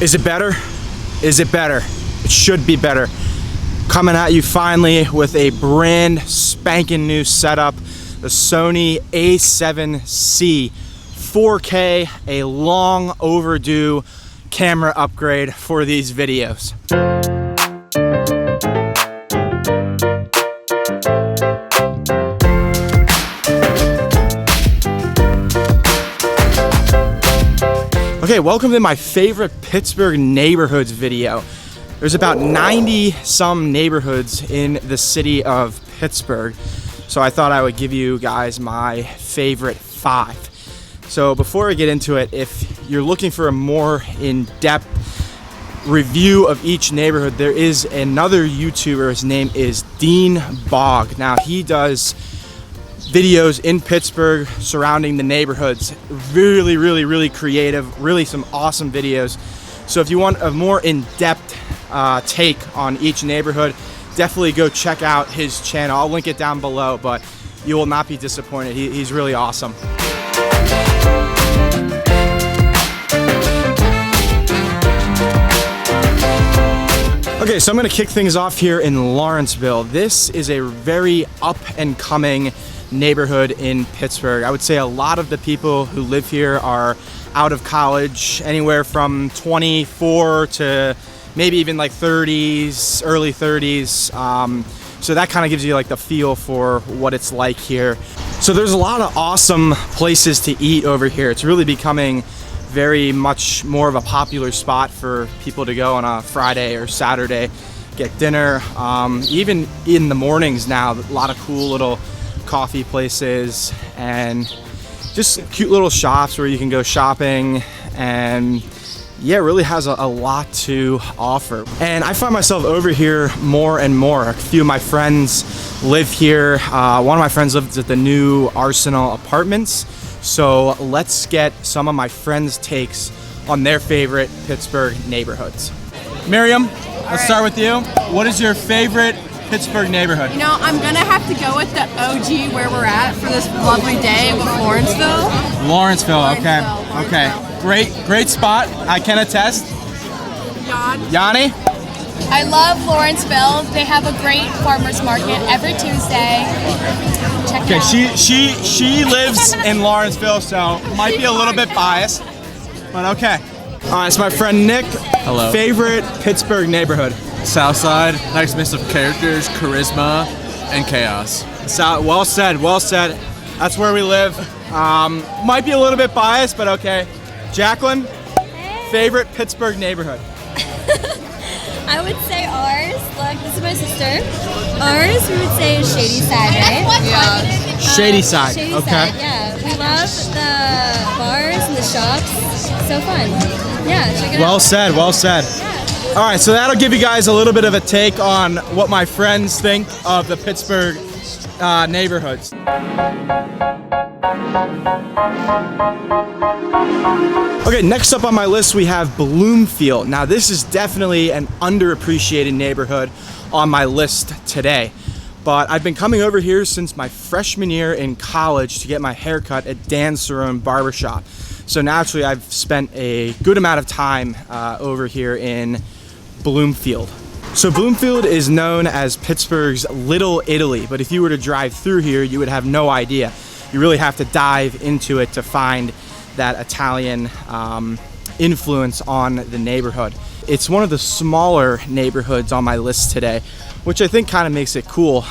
Is it better? Is it better? It should be better. Coming at you finally with a brand spanking new setup, the Sony A7C 4K, a long overdue camera upgrade for these videos. Okay, welcome to my favorite Pittsburgh neighborhoods video. There's about 90 some neighborhoods in the city of Pittsburgh, so I thought I would give you guys my favorite 5. So before I get into it, if you're looking for a more in-depth review of each neighborhood, there is another YouTuber. His name is Dean Bog. Now he does videos in Pittsburgh surrounding the neighborhoods. Really creative, really some awesome videos. So if you want a more in-depth take on each neighborhood, definitely go check out his channel. I'll link it down below, but you will not be disappointed. He's really awesome. Okay, so I'm gonna kick things off here in Lawrenceville. This is a very up and coming neighborhood in Pittsburgh. I would say a lot of the people who live here are out of college, anywhere from 24 to maybe even like 30s, early 30s. So that kind of gives you like the feel for what it's like here. So there's a lot of awesome places to eat over here. It's really becoming very much more of a popular spot for people to go on a Friday or Saturday, get dinner. Even in the mornings now, a lot of cool little coffee places and just cute little shops where you can go shopping, and yeah, it really has a lot to offer. And I find myself over here more and more. A few of my friends live here. One of my friends lives at the new Arsenal Apartments. So let's get some of my friends' takes on their favorite Pittsburgh neighborhoods. Miriam, let's start with you. What is your favorite Pittsburgh neighborhood? You know, I'm gonna have to go with the OG where we're at for this lovely day with Lawrenceville. Lawrenceville, okay. Great spot. I can attest. Yanni? I love Lawrenceville. They have a great farmers market every Tuesday. Check it out. She lives in Lawrenceville, so might be a little bit biased, but okay. All right, it's my friend Nick. Hello. Favorite Pittsburgh neighborhood? Southside, nice mix of characters, charisma, and chaos. Well said. That's where we live. Might be a little bit biased, but okay. Jacqueline, favorite Pittsburgh neighborhood? I would say ours. Look, this is my sister. Ours, we would say is Shadyside, right? Yeah. Shadyside, okay. Yeah. We love the bars and the shops. So fun. Yeah, check it out. Well said. Yeah. All right, so that'll give you guys a little bit of a take on what my friends think of the Pittsburgh neighborhoods. Okay, next up on my list we have Bloomfield. Now this is definitely an underappreciated neighborhood on my list today, but I've been coming over here since my freshman year in college to get my haircut at Dan Cerrone Barbershop. So naturally I've spent a good amount of time over here in Bloomfield. So Bloomfield is known as Pittsburgh's Little Italy, but if you were to drive through here, you would have no idea. You really have to dive into it to find that Italian influence on the neighborhood. It's one of the smaller neighborhoods on my list today, which I think kind of makes it cool.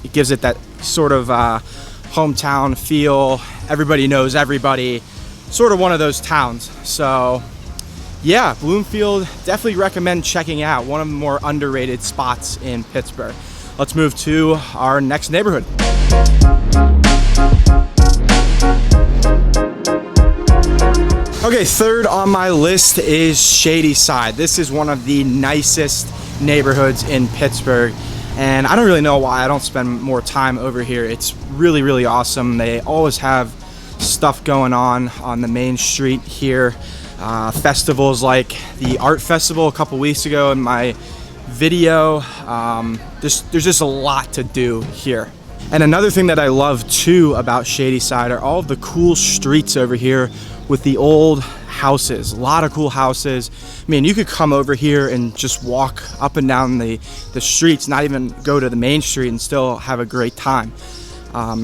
It gives it that sort of hometown feel. Everybody knows everybody, sort of one of those towns. So yeah, Bloomfield, definitely recommend checking out. One of the more underrated spots in Pittsburgh. Let's move to our next neighborhood. Okay, third on my list is Shadyside. This is one of the nicest neighborhoods in Pittsburgh, and I don't really know why I don't spend more time over here. It's really awesome. They always have stuff going on the main street here. Festivals like the art festival a couple weeks ago in my video. There's just a lot to do here. And another thing that I love too about Shadyside are all of the cool streets over here with the old houses, a lot of cool houses. I mean, you could come over here and just walk up and down the streets, not even go to the main street, and still have a great time.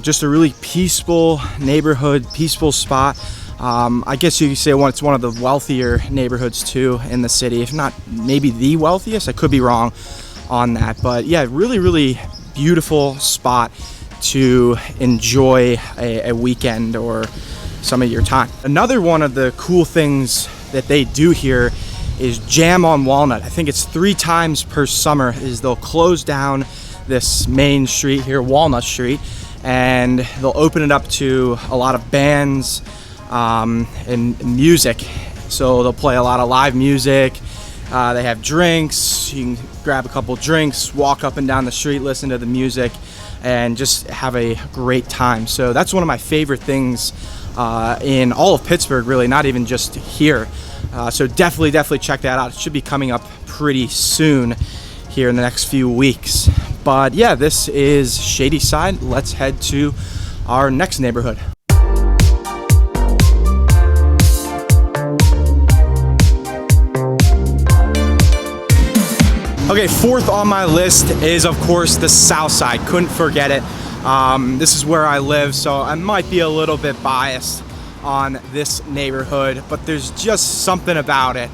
Just a really peaceful neighborhood, peaceful spot. I guess you could say it's one of the wealthier neighborhoods too in the city, if not maybe the wealthiest. I could be wrong on that, but yeah, really, really beautiful spot to enjoy a weekend or some of your time. Another one of the cool things that they do here is Jam on Walnut. I think it's 3 times per summer is they'll close down this main street here, Walnut Street, and they'll open it up to a lot of bands and music. So they'll play a lot of live music. They have drinks. You can grab a couple drinks, walk up and down the street, listen to the music, and just have a great time. So that's one of my favorite things in all of Pittsburgh, really, not even just here. So definitely check that out. It should be coming up pretty soon here in the next few weeks. But yeah, this is Shadyside. Let's head to our next neighborhood. Okay, 4th on my list is, of course, the Southside. Couldn't forget it. This is where I live, so I might be a little bit biased on this neighborhood, but there's just something about it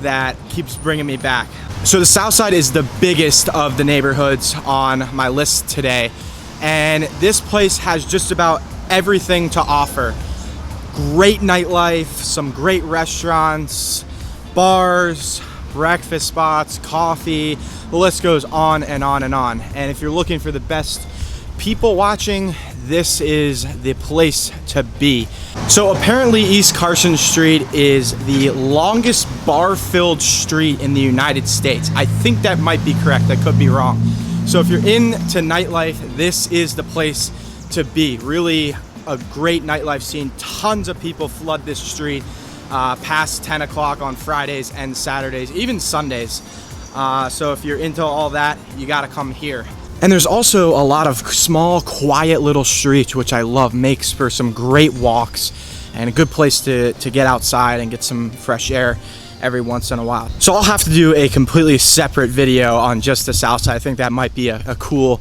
that keeps bringing me back. So the Southside is the biggest of the neighborhoods on my list today, and this place has just about everything to offer. Great nightlife, some great restaurants, bars, breakfast spots, coffee, the list goes on and on and on. And if you're looking for the best people watching, this is the place to be. So apparently East Carson Street is the longest bar-filled street in the United States. I think that might be correct, I could be wrong. So if you're into nightlife, this is the place to be. Really a great nightlife scene. Tons of people flood this street past 10 o'clock on Fridays and Saturdays, even Sundays. So if you're into all that, you gotta come here. And there's also a lot of small, quiet little streets, which I love. Makes for some great walks and a good place to get outside and get some fresh air every once in a while. So I'll have to do a completely separate video on just the Southside. I think that might be a cool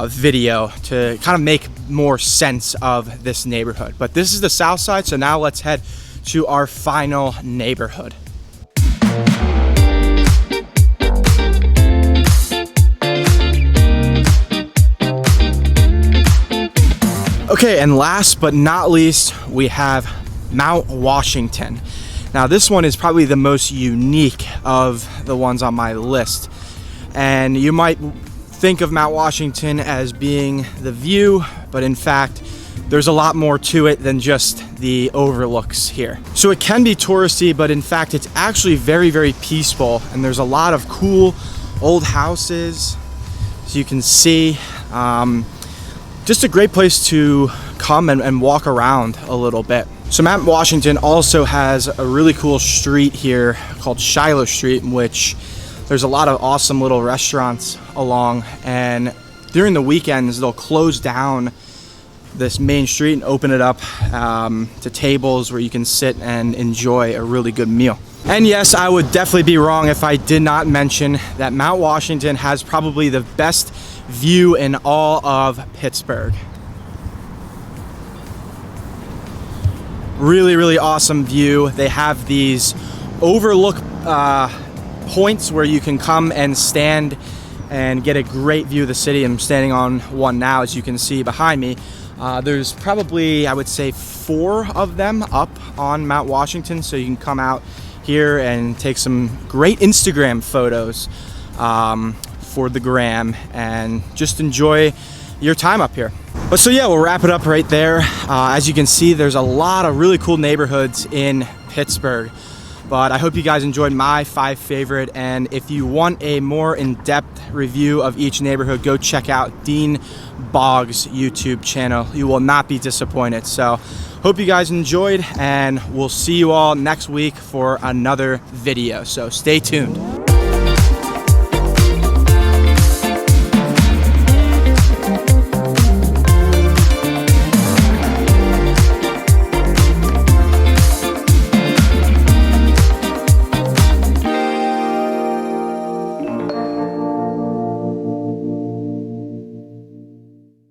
video to kind of make more sense of this neighborhood. But this is the Southside, so now let's head to our final neighborhood. Okay, and last but not least, we have Mount Washington. Now this one is probably the most unique of the ones on my list. And you might think of Mount Washington as being the view, but in fact, there's a lot more to it than just the overlooks here. So it can be touristy, but in fact, it's actually very, very peaceful. And there's a lot of cool old houses, as you can see. Just a great place to come and walk around a little bit. So Mount Washington also has a really cool street here called Shiloh Street, in which there's a lot of awesome little restaurants along. And during the weekends, they'll close down this main street and open it up to tables where you can sit and enjoy a really good meal. And yes, I would definitely be wrong if I did not mention that Mount Washington has probably the best view in all of Pittsburgh. Really, really awesome view. They have these overlook points where you can come and stand and get a great view of the city. I'm standing on one now, as you can see behind me. There's probably, I would say, 4 of them up on Mount Washington, so you can come out here and take some great Instagram photos for the gram and just enjoy your time up here. But so yeah, we'll wrap it up right there. As you can see, there's a lot of really cool neighborhoods in Pittsburgh. But I hope you guys enjoyed my 5 favorite, and if you want a more in-depth review of each neighborhood, go check out Dean Boggs' YouTube channel. You will not be disappointed. So hope you guys enjoyed, and we'll see you all next week for another video. So stay tuned.